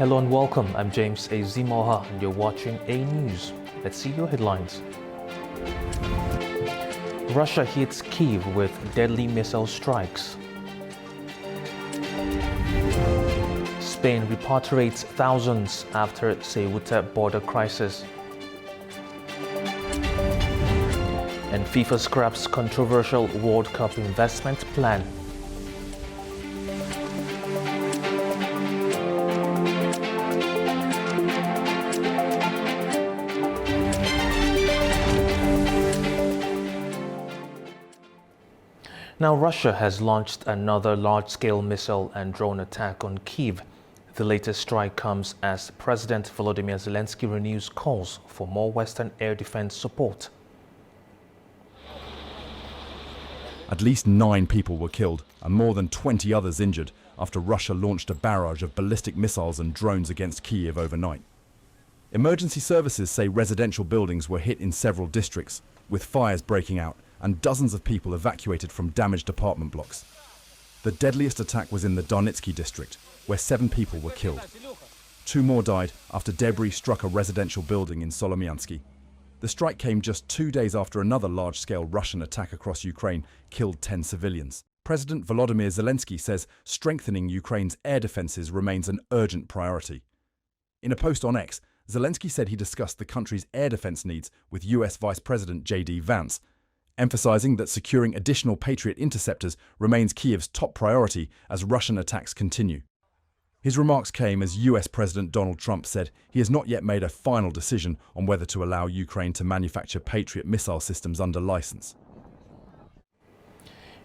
Hello and welcome. I'm James Azimoha and you're watching A News. Let's see your headlines. Russia hits Kyiv with deadly missile strikes. Spain repatriates thousands after Ceuta border crisis. And FIFA scraps controversial World Cup investment plan. Now, Russia has launched another large-scale missile and drone attack on Kyiv. The latest strike comes as President Volodymyr Zelensky renews calls for more Western air defense support. At least 9 people were killed and more than 20 others injured after Russia launched a barrage of ballistic missiles and drones against Kyiv overnight. Emergency services say residential buildings were hit in several districts, with fires breaking out and dozens of people evacuated from damaged apartment blocks. The deadliest attack was in the Donetsky district, where 7 people were killed. 2 more died after debris struck a residential building in Solomyansky. The strike came just 2 days after another large-scale Russian attack across Ukraine killed 10 civilians. President Volodymyr Zelensky says strengthening Ukraine's air defenses remains an urgent priority. In a post on X, Zelensky said he discussed the country's air defense needs with US Vice President J.D. Vance, emphasizing that securing additional Patriot interceptors remains Kyiv's top priority as Russian attacks continue. His remarks came as US President Donald Trump said he has not yet made a final decision on whether to allow Ukraine to manufacture Patriot missile systems under license.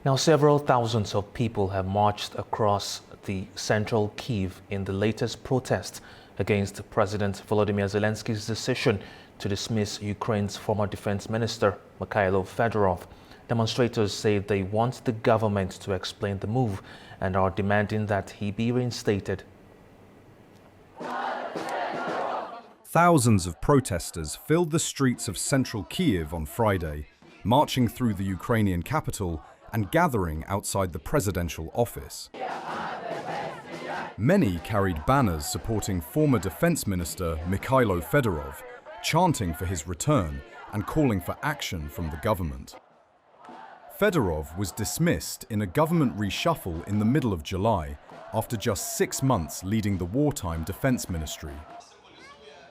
Now, several thousands of people have marched across the central Kyiv in the latest protest against President Volodymyr Zelensky's decision to dismiss Ukraine's former defense minister, Mikhailo Fedorov. Demonstrators say they want the government to explain the move and are demanding that he be reinstated. Thousands of protesters filled the streets of central Kyiv on Friday, marching through the Ukrainian capital and gathering outside the presidential office. Many carried banners supporting former defense minister Mikhailo Fedorov, chanting for his return and calling for action from the government. Fedorov was dismissed in a government reshuffle in the middle of July after just 6 months leading the wartime defense ministry.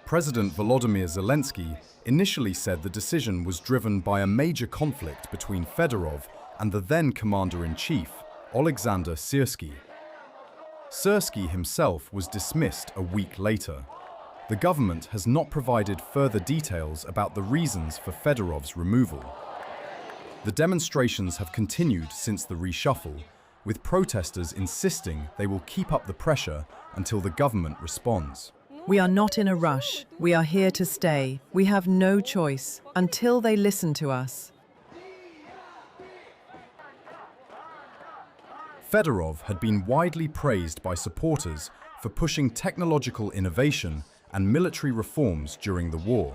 President Volodymyr Zelensky initially said the decision was driven by a major conflict between Fedorov and the then commander-in-chief, Oleksandr Syrsky. Syrsky himself was dismissed a week later. The government has not provided further details about the reasons for Fedorov's removal. The demonstrations have continued since the reshuffle, with protesters insisting they will keep up the pressure until the government responds. We are not in a rush. We are here to stay. We have no choice until they listen to us. Fedorov had been widely praised by supporters for pushing technological innovation and military reforms during the war.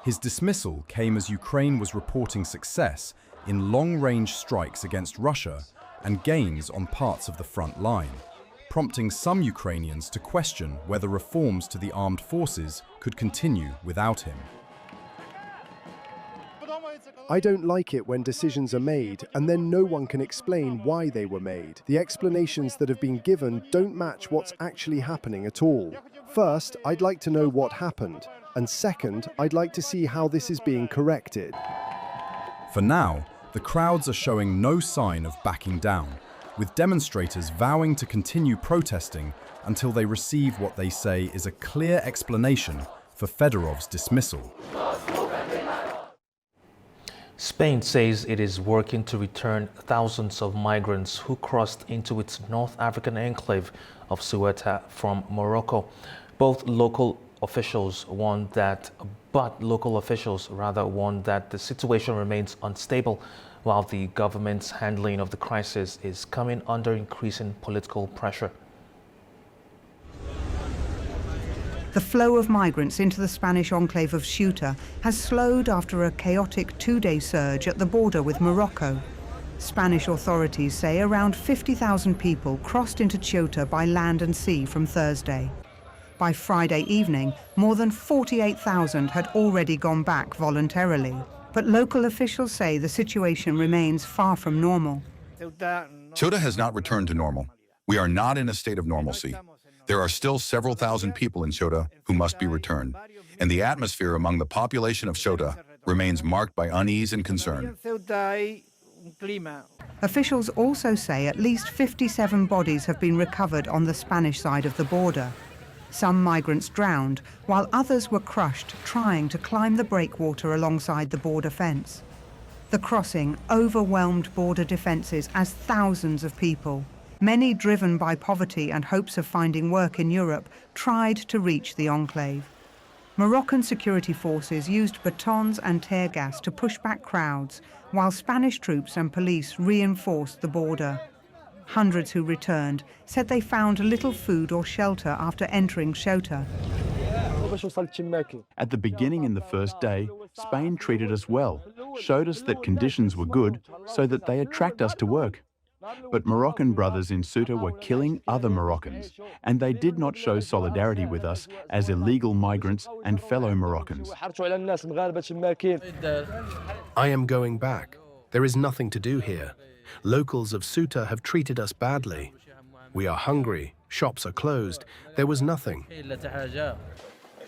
His dismissal came as Ukraine was reporting success in long-range strikes against Russia and gains on parts of the front line, prompting some Ukrainians to question whether reforms to the armed forces could continue without him. I don't like it when decisions are made and then no one can explain why they were made. The explanations that have been given don't match what's actually happening at all. First, I'd like to know what happened. And second, I'd like to see how this is being corrected. For now, the crowds are showing no sign of backing down, with demonstrators vowing to continue protesting until they receive what they say is a clear explanation for Fedorov's dismissal. Spain says it is working to return thousands of migrants who crossed into its North African enclave of Ceuta from Morocco. Local officials warned that the situation remains unstable, while the government's handling of the crisis is coming under increasing political pressure. The flow of migrants into the Spanish enclave of Ceuta has slowed after a chaotic 2-day surge at the border with Morocco. Spanish authorities say around 50,000 people crossed into Ceuta by land and sea from Thursday. By Friday evening, more than 48,000 had already gone back voluntarily. But local officials say the situation remains far from normal. Ceuta has not returned to normal. We are not in a state of normalcy. There are still several thousand people in Ceuta who must be returned, and the atmosphere among the population of Ceuta remains marked by unease and concern. Officials also say at least 57 bodies have been recovered on the Spanish side of the border. Some migrants drowned, while others were crushed trying to climb the breakwater alongside the border fence. The crossing overwhelmed border defences as thousands of people, many driven by poverty and hopes of finding work in Europe, tried to reach the enclave. Moroccan security forces used batons and tear gas to push back crowds, while Spanish troops and police reinforced the border. Hundreds who returned said they found little food or shelter after entering Ceuta. At the beginning in the first day, Spain treated us well, showed us that conditions were good so that they attract us to work. But Moroccan brothers in Ceuta were killing other Moroccans, and they did not show solidarity with us as illegal migrants and fellow Moroccans. I am going back. There is nothing to do here. Locals of Ceuta have treated us badly. We are hungry, shops are closed, there was nothing.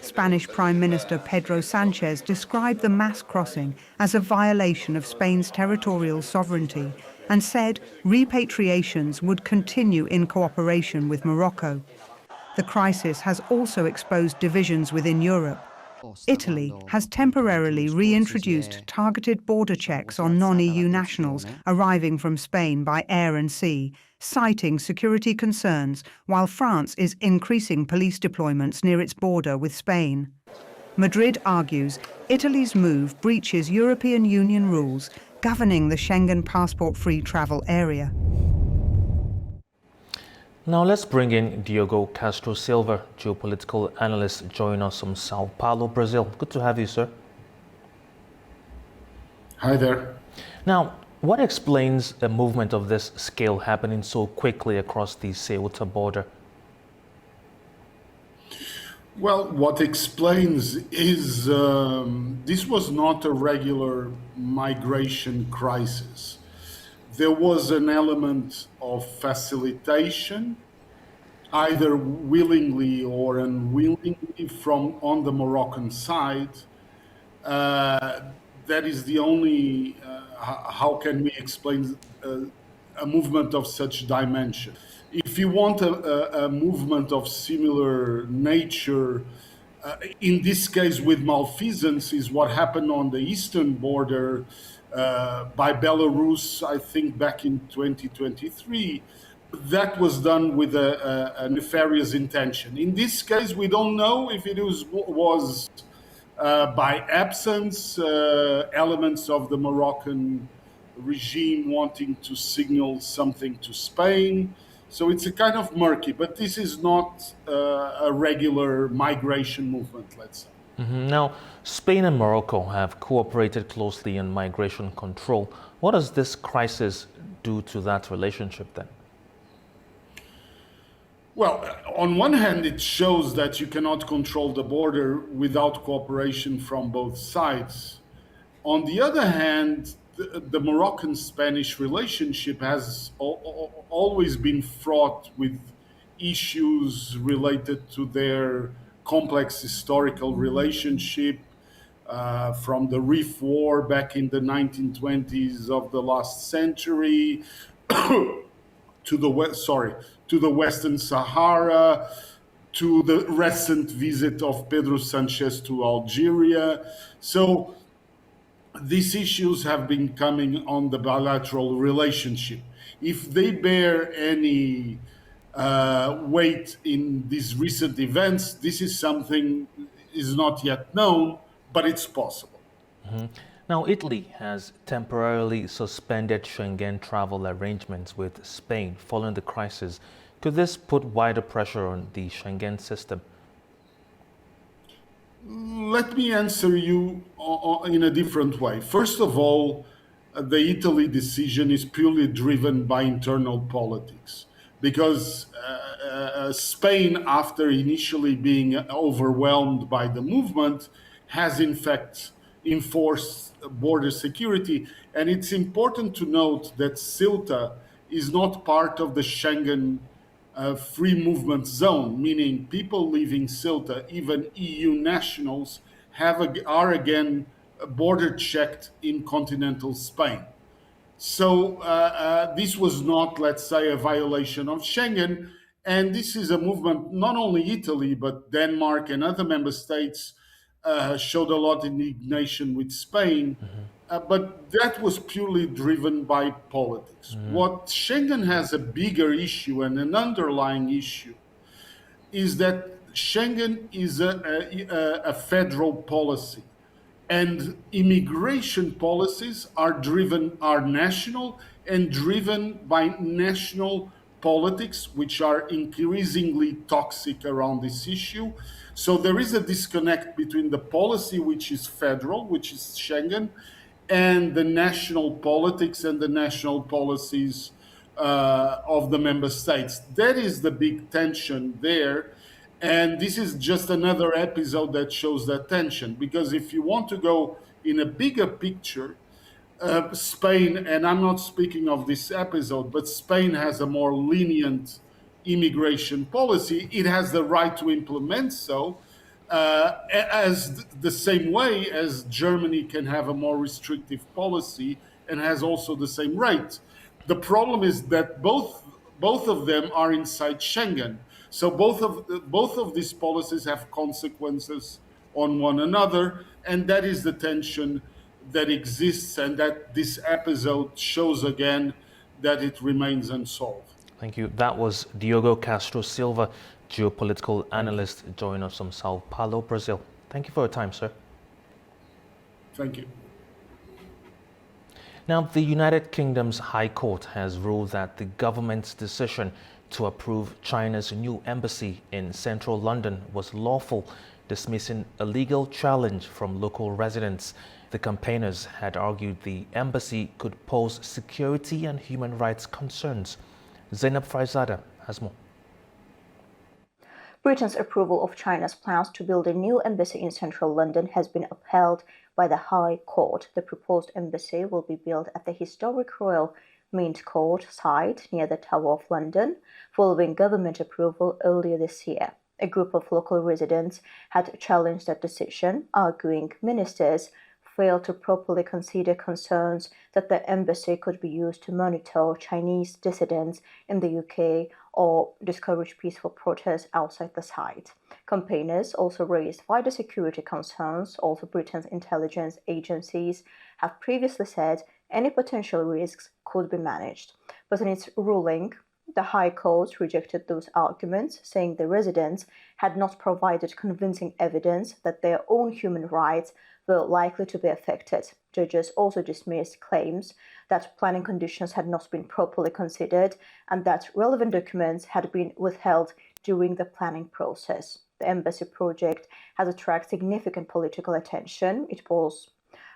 Spanish Prime Minister Pedro Sanchez described the mass crossing as a violation of Spain's territorial sovereignty and said repatriations would continue in cooperation with Morocco. The crisis has also exposed divisions within Europe. Italy has temporarily reintroduced targeted border checks on non-EU nationals arriving from Spain by air and sea, citing security concerns, while France is increasing police deployments near its border with Spain. Madrid argues Italy's move breaches European Union rules governing the Schengen passport-free travel area. Now let's bring in Diogo Castro Silva, geopolitical analyst, joining us from Sao Paulo, Brazil. Good to have you, sir. Hi there. Now, what explains a movement of this scale happening so quickly across the Ceuta border? Well, what explains is this was not a regular migration crisis. There was an element of facilitation, either willingly or unwillingly, from on the Moroccan side. That is the only, how can we explain a movement of such dimension? If you want a movement of similar nature, in this case with malfeasance, is what happened on the eastern border by Belarus, I think back in 2023. That was done with a nefarious intention. In this case, we don't know if it was by absence, elements of the Moroccan regime wanting to signal something to Spain. So it's a kind of murky, but this is not a regular migration movement, let's say. Now, Spain and Morocco have cooperated closely in migration control. What does this crisis do to that relationship then? Well, on one hand, it shows that you cannot control the border without cooperation from both sides. On the other hand, the Moroccan-Spanish relationship has always been fraught with issues related to their complex historical relationship, from the Rif War back in the 1920s of the last century to the Western Sahara, to the recent visit of Pedro Sanchez to Algeria. So these issues have been coming on the bilateral relationship. If they bear any weight in these recent events, this is something is not yet known, but it's possible. Now, Italy has temporarily suspended Schengen travel arrangements with Spain following the crisis. Could this put wider pressure on the Schengen system? Let me answer you in a different way. First of all, the Italy decision is purely driven by internal politics. because Spain, after initially being overwhelmed by the movement, has in fact enforced border security. And it's important to note that Ceuta is not part of the Schengen free movement zone, meaning people leaving Ceuta, even EU nationals, are again border checked in continental Spain. So this was not, let's say, a violation of Schengen. And this is a movement, not only Italy, but Denmark and other member states showed a lot of indignation with Spain. But that was purely driven by politics. What Schengen has a bigger issue and an underlying issue is that Schengen is a federal policy. And immigration policies are national and driven by national politics, which are increasingly toxic around this issue. So there is a disconnect between the policy, which is federal, which is Schengen, and the national politics and the national policies of the member states. That is the big tension there. And this is just another episode that shows that tension, because if you want to go in a bigger picture, Spain, and I'm not speaking of this episode, but Spain has a more lenient immigration policy. It has the right to implement so, as the same way as Germany can have a more restrictive policy and has also the same rate. The problem is that both of them are inside Schengen. So both of these policies have consequences on one another, and that is the tension that exists, and that this episode shows again that it remains unsolved. Thank you. That was Diogo Castro Silva, geopolitical analyst, joining us from Sao Paulo, Brazil. Thank you for your time, sir. Thank you. Now, the United Kingdom's High Court has ruled that the government's decision to approve China's new embassy in central London was lawful, dismissing a legal challenge from local residents. The campaigners had argued the embassy could pose security and human rights concerns. Zainab Faizada has more. Britain's approval of China's plans to build a new embassy in central London has been upheld by the High Court. The proposed embassy will be built at the historic Royal Mint Court site near the Tower of London, following government approval earlier this year. A group of local residents had challenged that decision, arguing ministers failed to properly consider concerns that the embassy could be used to monitor Chinese dissidents in the UK or discourage peaceful protests outside the site. Campaigners also raised wider security concerns. Also, Britain's intelligence agencies have previously said any potential risks could be managed. But in its ruling, the High Court rejected those arguments, saying the residents had not provided convincing evidence that their own human rights were likely to be affected. Judges also dismissed claims that planning conditions had not been properly considered and that relevant documents had been withheld during the planning process. The embassy project has attracted significant political attention. It was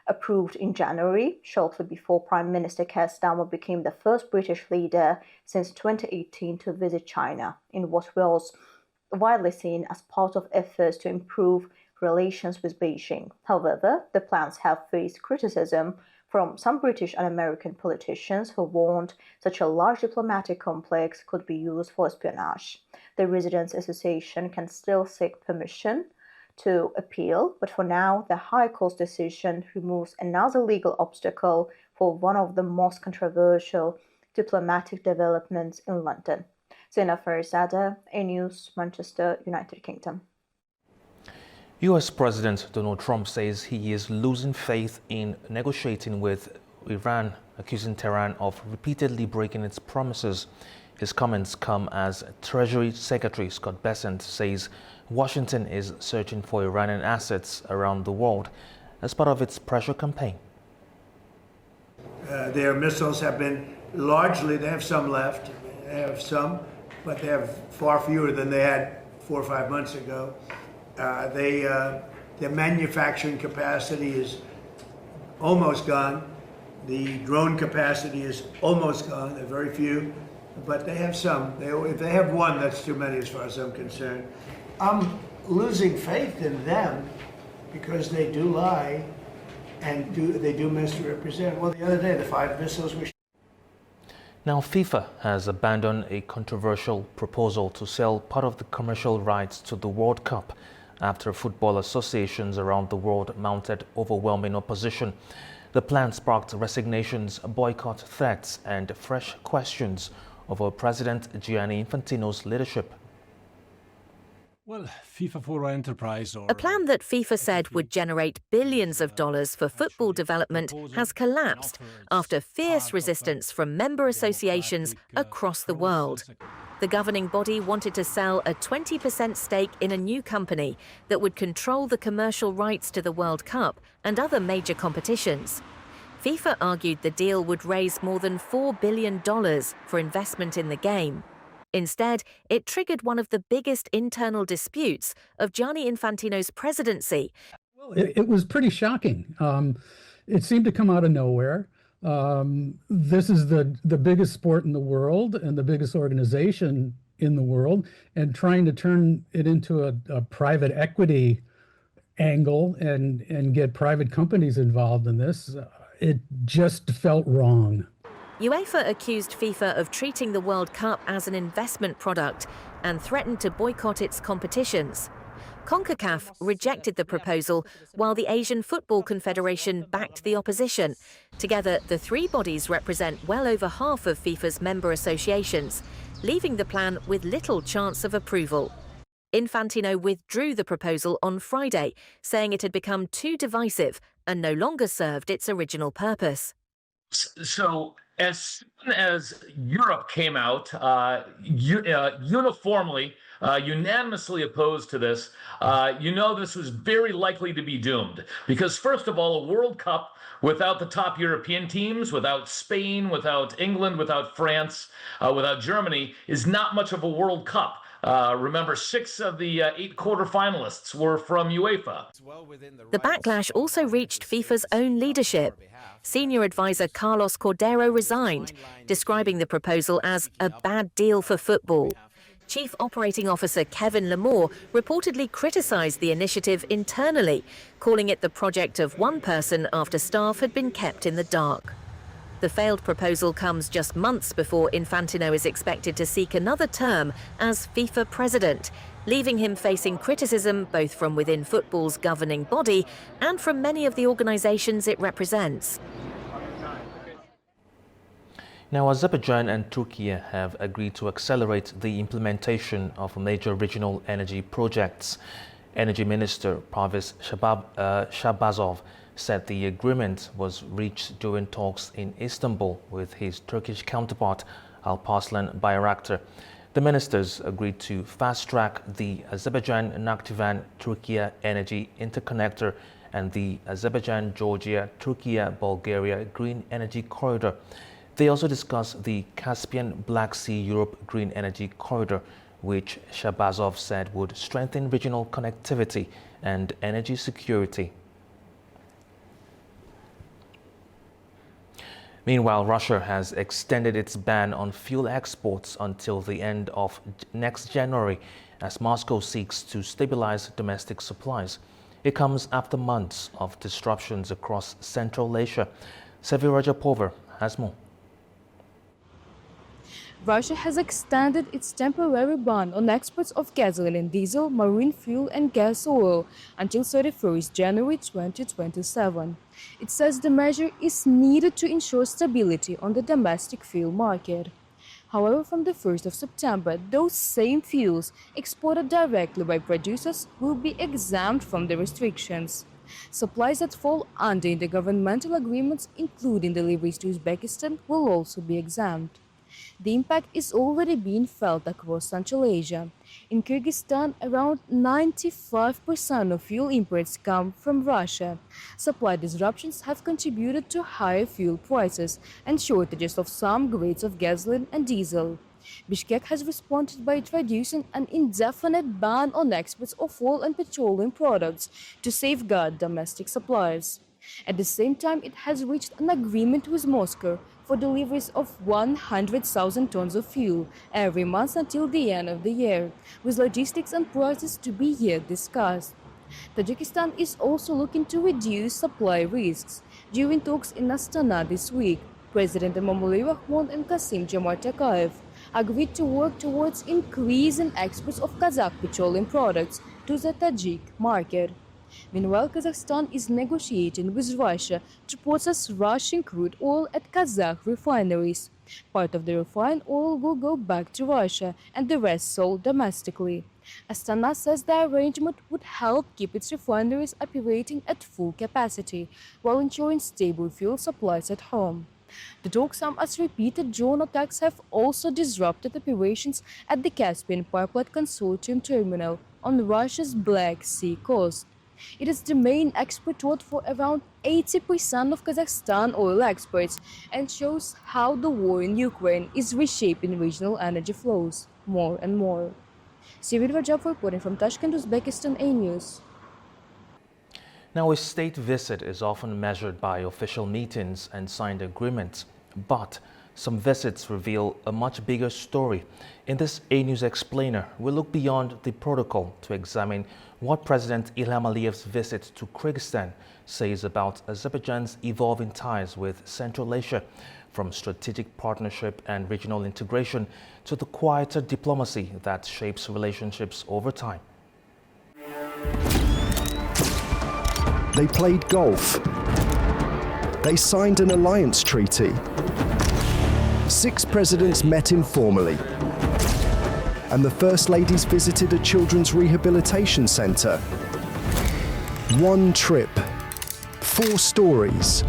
approved in January, shortly before Prime Minister Keir Starmer became the first British leader since 2018 to visit China, in what was widely seen as part of efforts to improve relations with Beijing. However, the plans have faced criticism from some British and American politicians who warned such a large diplomatic complex could be used for espionage. The Residents' Association can still seek permission to appeal, but for now, the High Court's decision removes another legal obstacle for one of the most controversial diplomatic developments in London. Zainab Farizada, A News, Manchester, United Kingdom. US President Donald Trump says he is losing faith in negotiating with Iran, accusing Tehran of repeatedly breaking its promises. His comments come as Treasury Secretary Scott Bessent says Washington is searching for Iranian assets around the world as part of its pressure campaign. Their missiles have been largely, they have some left, but they have far fewer than they had 4 or 5 months ago. Their manufacturing capacity is almost gone. The drone capacity is almost gone. There are very few. but they have some. If they have one, that's too many as far as I'm concerned. I'm losing faith in them because they do lie and they do misrepresent. Well, the other day, the 5 missiles were. Now, FIFA has abandoned a controversial proposal to sell part of the commercial rights to the World Cup after football associations around the world mounted overwhelming opposition. The plan sparked resignations, boycott threats, and fresh questions over President Gianni Infantino's leadership. Well, FIFA for Enterprise, a plan that FIFA said would generate billions of dollars for football development has collapsed after fierce resistance from member associations across the world. The governing body wanted to sell a 20% stake in a new company that would control the commercial rights to the World Cup and other major competitions. FIFA argued the deal would raise more than $4 billion for investment in the game. Instead, it triggered one of the biggest internal disputes of Gianni Infantino's presidency. Well, it was pretty shocking. It seemed to come out of nowhere. This is the biggest sport in the world and the biggest organization in the world, and trying to turn it into a private equity angle and get private companies involved in this, it just felt wrong. UEFA accused FIFA of treating the World Cup as an investment product and threatened to boycott its competitions. CONCACAF rejected the proposal, while the Asian Football Confederation backed the opposition. Together, the 3 bodies represent well over half of FIFA's member associations, leaving the plan with little chance of approval. Infantino withdrew the proposal on Friday, saying it had become too divisive and no longer served its original purpose. So, as soon as Europe came out uniformly, unanimously opposed to this, this was very likely to be doomed. Because first of all, a World Cup without the top European teams, without Spain, without England, without France, without Germany, is not much of a World Cup. Remember, 6 of the 8 quarterfinalists were from UEFA. The backlash also reached FIFA's own leadership. Senior advisor Carlos Cordero resigned, describing the proposal as a bad deal for football. Chief Operating Officer Kevin Lamore reportedly criticized the initiative internally, calling it the project of one person after staff had been kept in the dark. The failed proposal comes just months before Infantino is expected to seek another term as FIFA president, leaving him facing criticism both from within football's governing body and from many of the organizations it represents. Now, Azerbaijan and Turkey have agreed to accelerate the implementation of major regional energy projects. Energy Minister Parviz Shahbazov said the agreement was reached during talks in Istanbul with his Turkish counterpart Alparslan Bayraktar. The ministers agreed to fast-track the Azerbaijan-Nakhchivan-Turkey Energy Interconnector and the Azerbaijan-Georgia-Turkey-Bulgaria Green Energy Corridor. They also discussed the Caspian Black Sea Europe Green Energy Corridor, which Shahbazov said would strengthen regional connectivity and energy security. Meanwhile, Russia has extended its ban on fuel exports until the end of next January as Moscow seeks to stabilize domestic supplies. It comes after months of disruptions across Central Asia. Sevira Rajapova has more. Russia has extended its temporary ban on exports of gasoline and diesel, marine fuel and gas oil until 31st January 2027. It says the measure is needed to ensure stability on the domestic fuel market. However, from the 1st of September, those same fuels exported directly by producers will be exempt from the restrictions. Supplies that fall under intergovernmental agreements, including deliveries to Uzbekistan, will also be exempt. The impact is already being felt across Central Asia. In Kyrgyzstan, around 95% of fuel imports come from Russia. Supply disruptions have contributed to higher fuel prices and shortages of some grades of gasoline and diesel. Bishkek has responded by introducing an indefinite ban on exports of oil and petroleum products to safeguard domestic supplies. At the same time, it has reached an agreement with Moscow for deliveries of 100,000 tons of fuel every month until the end of the year, with logistics and prices to be yet discussed. Tajikistan is also looking to reduce supply risks. During talks in Astana this week, President Emomali Rahmon and Kassym-Jomart Tokayev agreed to work towards increasing exports of Kazakh petroleum products to the Tajik market. Meanwhile, Kazakhstan is negotiating with Russia to process Russian crude oil at Kazakh refineries. Part of the refined oil will go back to Russia and the rest sold domestically. Astana says the arrangement would help keep its refineries operating at full capacity while ensuring stable fuel supplies at home. The talks, as repeated drone attacks have also disrupted operations at the Caspian Pipeline Consortium terminal on Russia's Black Sea coast. It is the main export route for around 80% of Kazakhstan oil exports and shows how the war in Ukraine is reshaping regional energy flows more and more. Sivir Rajab reporting from Tashkent, Uzbekistan, A News. Now, a state visit is often measured by official meetings and signed agreements, but some visits reveal a much bigger story. In this A News Explainer, we look beyond the protocol to examine what President Ilham Aliyev's visit to Kyrgyzstan says about Azerbaijan's evolving ties with Central Asia, from strategic partnership and regional integration to the quieter diplomacy that shapes relationships over time. They played golf. They signed an alliance treaty. 6 presidents met informally. And the First Ladies visited a children's rehabilitation center. 1 trip, 4 stories,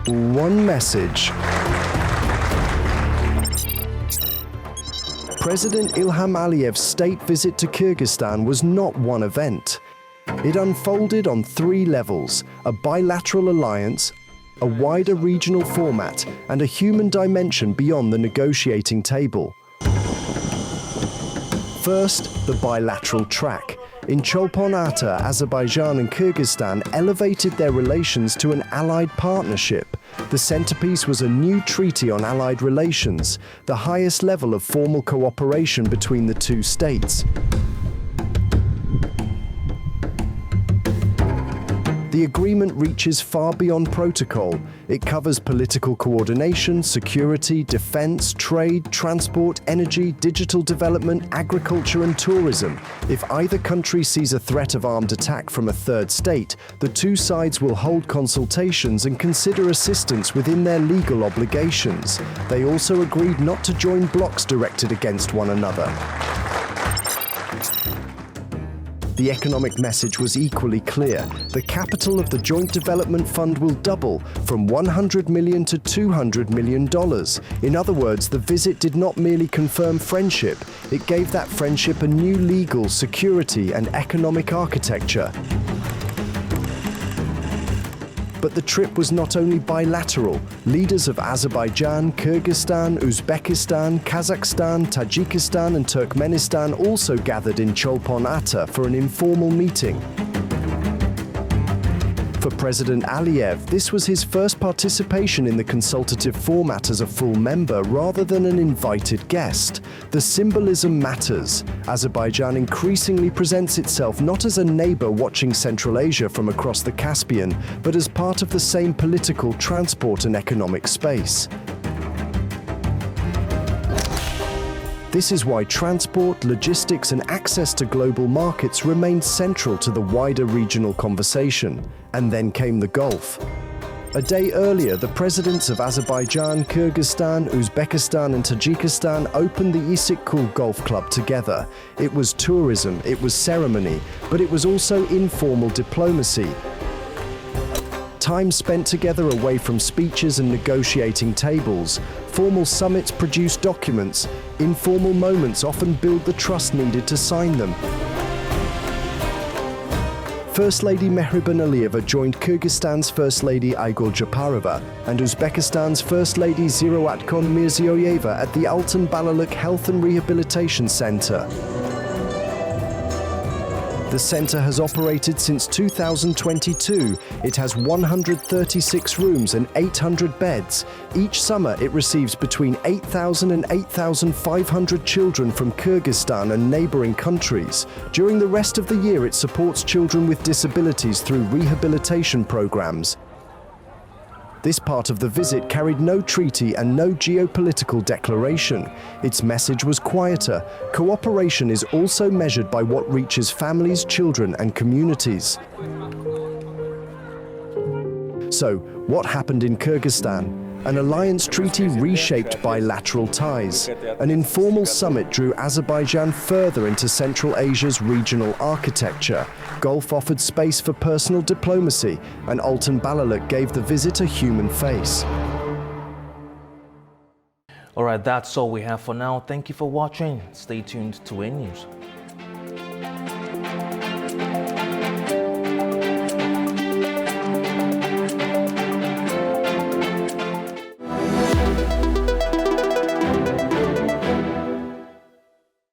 1 message. President Ilham Aliyev's state visit to Kyrgyzstan was not one event. It unfolded on 3 levels: a bilateral alliance, a wider regional format, and a human dimension beyond the negotiating table. First, the bilateral track. In Cholpon-Ata, Azerbaijan and Kyrgyzstan elevated their relations to an allied partnership. The centerpiece was a new treaty on allied relations, the highest level of formal cooperation between the 2 states. The agreement reaches far beyond protocol. It covers political coordination, security, defense, trade, transport, energy, digital development, agriculture and tourism. If either country sees a threat of armed attack from a third state, the 2 sides will hold consultations and consider assistance within their legal obligations. They also agreed not to join blocs directed against one another. The economic message was equally clear. The capital of the Joint Development Fund will double from $100 million to $200 million. In other words, the visit did not merely confirm friendship, it gave that friendship a new legal, security and economic architecture. But the trip was not only bilateral. Leaders of Azerbaijan, Kyrgyzstan, Uzbekistan, Kazakhstan, Tajikistan and Turkmenistan also gathered in Cholpon-Ata for an informal meeting. For President Aliyev, this was his first participation in the consultative format as a full member rather than an invited guest. The symbolism matters. Azerbaijan increasingly presents itself not as a neighbor watching Central Asia from across the Caspian, but as part of the same political, transport and economic space. This is why transport, logistics and access to global markets remained central to the wider regional conversation. And then came the Gulf. A day earlier, the presidents of Azerbaijan, Kyrgyzstan, Uzbekistan and Tajikistan opened the Issyk-Kul Golf Club together. It was tourism, it was ceremony, but it was also informal diplomacy. Time spent together away from speeches and negotiating tables. Formal summits produce documents. Informal moments often build the trust needed to sign them. First Lady Mehriban Aliyeva joined Kyrgyzstan's First Lady Igor Japarova and Uzbekistan's First Lady Ziroatkon Mirziyoyeva at the Altan Balaluk Health and Rehabilitation Center. The centre has operated since 2022. It has 136 rooms and 800 beds. Each summer it receives between 8,000 and 8,500 children from Kyrgyzstan and neighbouring countries. During the rest of the year it supports children with disabilities through rehabilitation programmes. This part of the visit carried no treaty and no geopolitical declaration. Its message was quieter. Cooperation is also measured by what reaches families, children and communities. So, what happened in Kyrgyzstan? An alliance treaty reshaped bilateral ties. An informal summit drew Azerbaijan further into Central Asia's regional architecture. Gulf offered space for personal diplomacy, and Altan Balalık gave the visit a human face. All right, that's all we have for now. Thank you for watching. Stay tuned to A News.